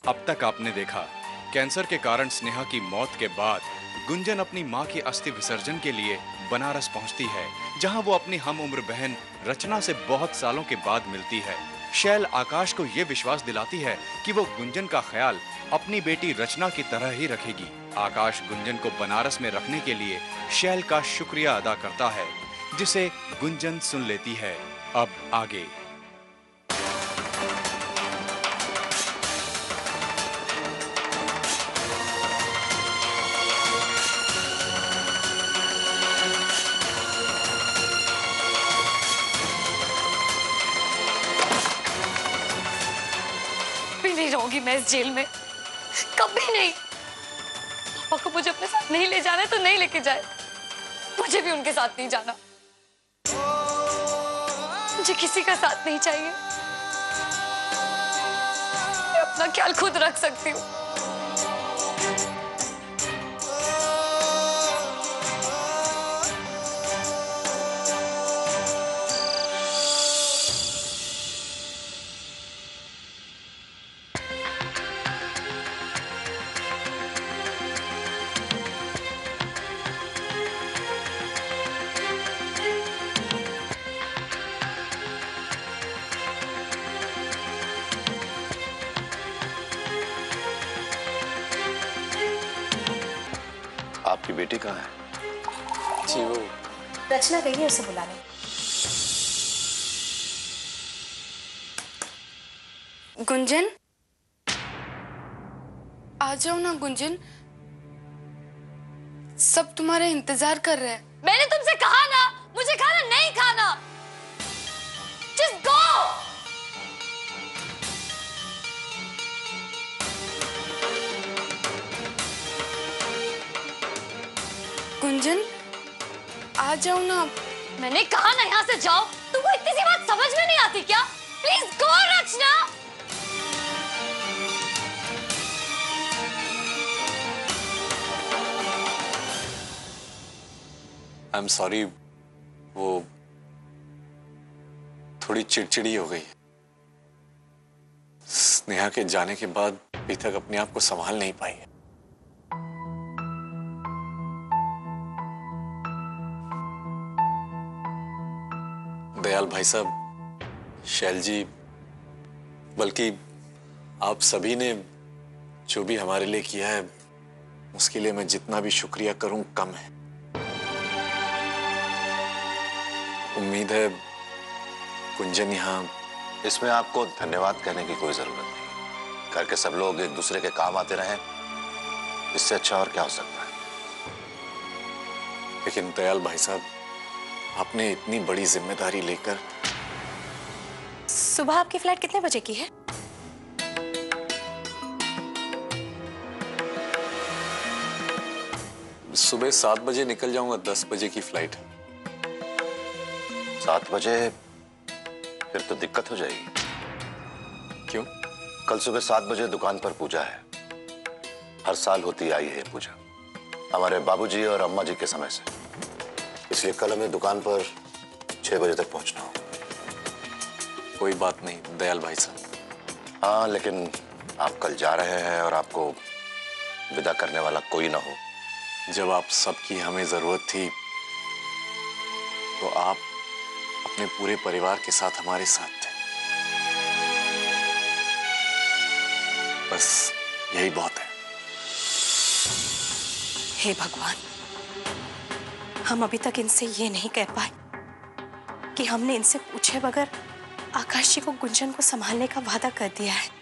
अब तक आपने देखा, कैंसर के कारण स्नेहा की मौत के बाद गुंजन अपनी मां की अस्थि विसर्जन के लिए बनारस पहुंचती है, जहां वो अपनी हम उम्र बहन रचना से बहुत सालों के बाद मिलती है। शैल आकाश को ये विश्वास दिलाती है कि वो गुंजन का ख्याल अपनी बेटी रचना की तरह ही रखेगी। आकाश गुंजन को बनारस में रखने के लिए शैल का शुक्रिया अदा करता है, जिसे गुंजन सुन लेती है। अब आगे। नहीं रहूंगी मैं इस जेल में, कभी नहीं। पापा को मुझे अपने साथ नहीं ले जाना है तो नहीं लेके जाए, मुझे भी उनके साथ नहीं जाना। मुझे किसी का साथ नहीं चाहिए, मैं अपना ख्याल खुद रख सकती हूँ। आपकी बेटी कहाँ है? जी वो रचना गई है उसे बुलाने। गुंजन, आ जाओ ना गुंजन, सब तुम्हारा इंतजार कर रहे हैं। मैंने तुमसे कहा ना, मुझे खाना नहीं खाना। Just go! गुंजन, आ जाओ ना। मैंने कहा ना यहाँ से जाओ। तुमको इतनी सी बात समझ में नहीं आती क्या? Please go Rachna. I am sorry, वो थोड़ी चिड़चिड़ी हो गई। स्नेहा के जाने के बाद अभी तक अपने आप को संभाल नहीं पाई है। दयाल भाई साहब, शैल जी, बल्कि आप सभी ने जो भी हमारे लिए किया है, उसके लिए मैं जितना भी शुक्रिया करूं कम है। उम्मीद है गुंजन यहाँ। इसमें आपको धन्यवाद कहने की कोई जरूरत नहीं। घर के सब लोग एक दूसरे के काम आते रहें, इससे अच्छा और क्या हो सकता है। लेकिन दयाल भाई साहब, आपने इतनी बड़ी जिम्मेदारी लेकर। सुबह आपकी फ्लाइट कितने बजे की है? सुबह 7 बजे निकल जाऊंगा, 10 बजे की फ्लाइट है। 7 बजे? फिर तो दिक्कत हो जाएगी। क्यों? कल सुबह 7 बजे दुकान पर पूजा है। हर साल होती आई है पूजा, हमारे बाबूजी और अम्मा जी के समय से। इसलिए कल हमें दुकान पर 6 बजे तक पहुंचना हो। कोई बात नहीं दयाल भाई साहब। हाँ, लेकिन आप कल जा रहे हैं और आपको विदा करने वाला कोई ना हो। जब आप सबकी हमें जरूरत थी तो आप अपने पूरे परिवार के साथ हमारे साथ थे। बस यही बहुत है। हे भगवान, हम अभी तक इनसे ये नहीं कह पाए कि हमने इनसे पूछे बगैर आकाश जी को गुंजन को संभालने का वादा कर दिया है।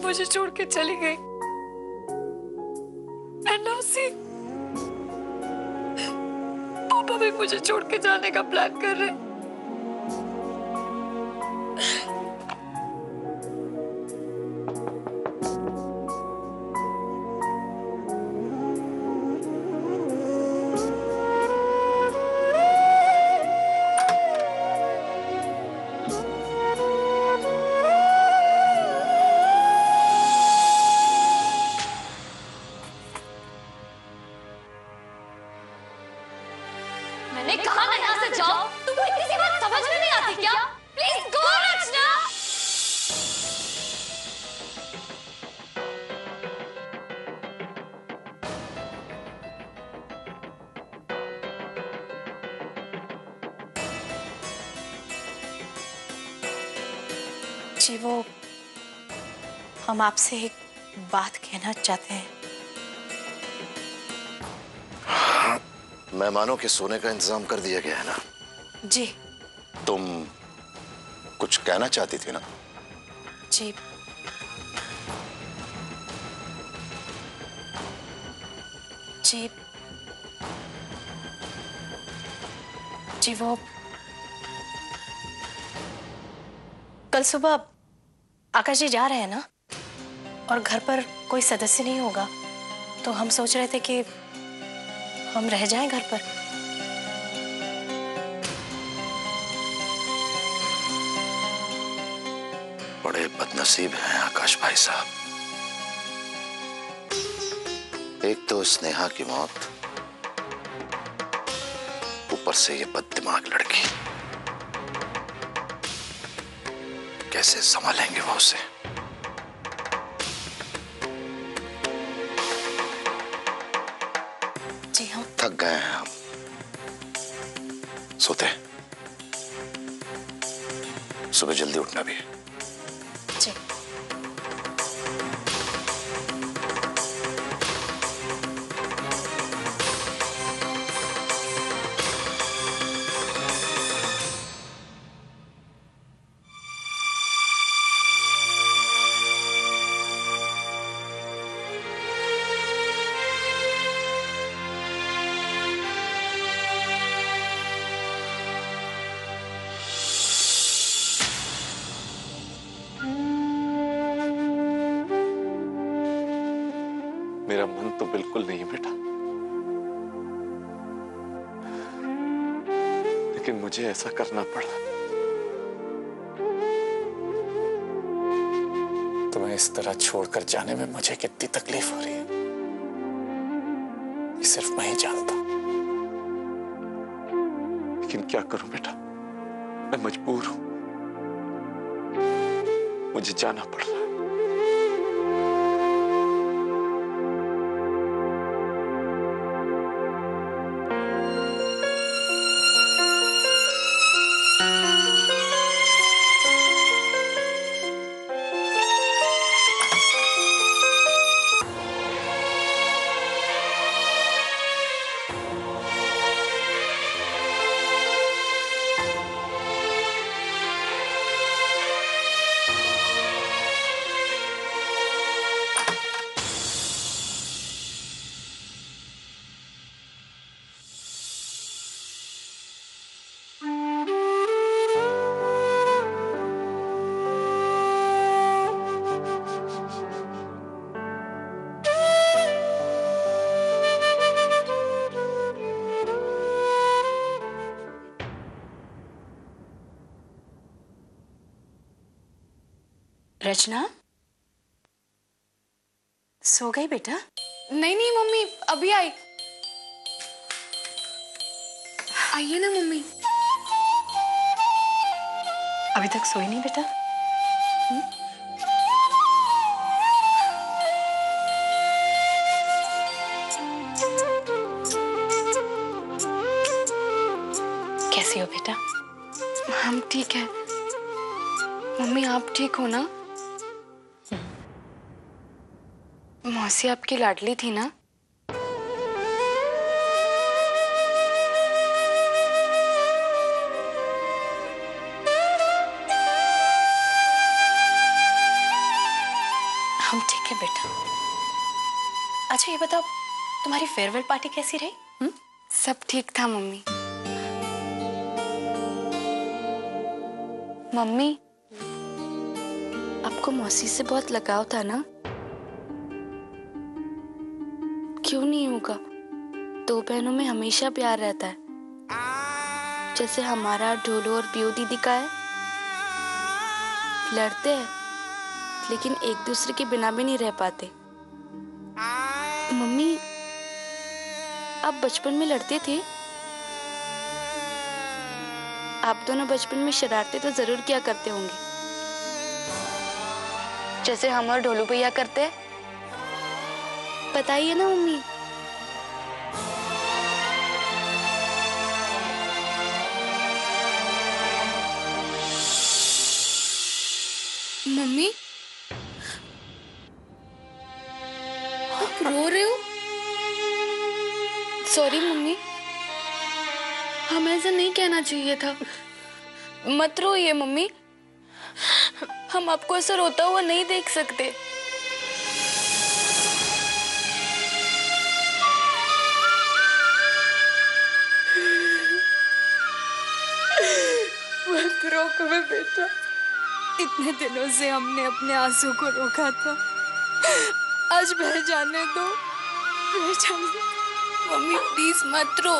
मुझे छोड़ के चली गई। पापा भी मुझे छोड़ के जाने का प्लान कर रहे हैं। जी वो हम आपसे एक बात कहना चाहते हैं। मेहमानों के सोने का इंतजाम कर दिया गया है ना? जी। तुम कुछ कहना चाहती थी ना? जी जी जी वो कल सुबह आकाश जी जा रहे हैं ना, और घर पर कोई सदस्य नहीं होगा, तो हम सोच रहे थे कि हम रह जाएं घर पर। बड़े बदनसीब हैं आकाश भाई साहब। एक तो स्नेहा की मौत, ऊपर से ये बददिमाग लड़की। कैसे संभालेंगे वो उसे? जी हम थक गए हैं हम, सोते हैं। सुबह जल्दी उठना भी है। जी मेरा मन तो बिल्कुल नहीं बेटा, लेकिन मुझे ऐसा करना पड़ा। तुम्हें इस तरह छोड़कर जाने में मुझे कितनी तकलीफ हो रही है, ये सिर्फ मैं ही जानता हूं। लेकिन क्या करूं बेटा, मैं मजबूर हूं, मुझे जाना पड़ रहा है। रचना सो गई बेटा? नहीं नहीं मम्मी, अभी आई। आइए ना मम्मी। अभी तक सोई नहीं बेटा? कैसी हो बेटा? हम ठीक है मम्मी, आप ठीक हो ना? मौसी आपकी लाडली थी ना? हम ठीक है बेटा। अच्छा ये बताओ, तुम्हारी फेयरवेल पार्टी कैसी रही? सब ठीक था मम्मी। मम्मी, आपको मौसी से बहुत लगाव था ना? क्यों नहीं होगा? दो बहनों में हमेशा प्यार रहता है, जैसे हमारा ढोलू और पियो दीदी का है। लड़ते हैं लेकिन एक दूसरे के बिना भी नहीं रह पाते। मम्मी, आप बचपन में लड़ते थे? आप दोनों बचपन में शरारतें तो जरूर किया करते होंगे, जैसे हम और ढोलू भैया करते हैं। बताइए ना मम्मी। मम्मी, आप रो रहे हो? सॉरी मम्मी, हमें ऐसा नहीं कहना चाहिए था। मत रोइए मम्मी, हम आपको ऐसा रोता हुआ नहीं देख सकते। मत रो कभी बेटा, इतने दिनों से हमने अपने आंसू को रोका था, आज बह जाने दो, बह जाने दो। मम्मी प्लीज मत रो।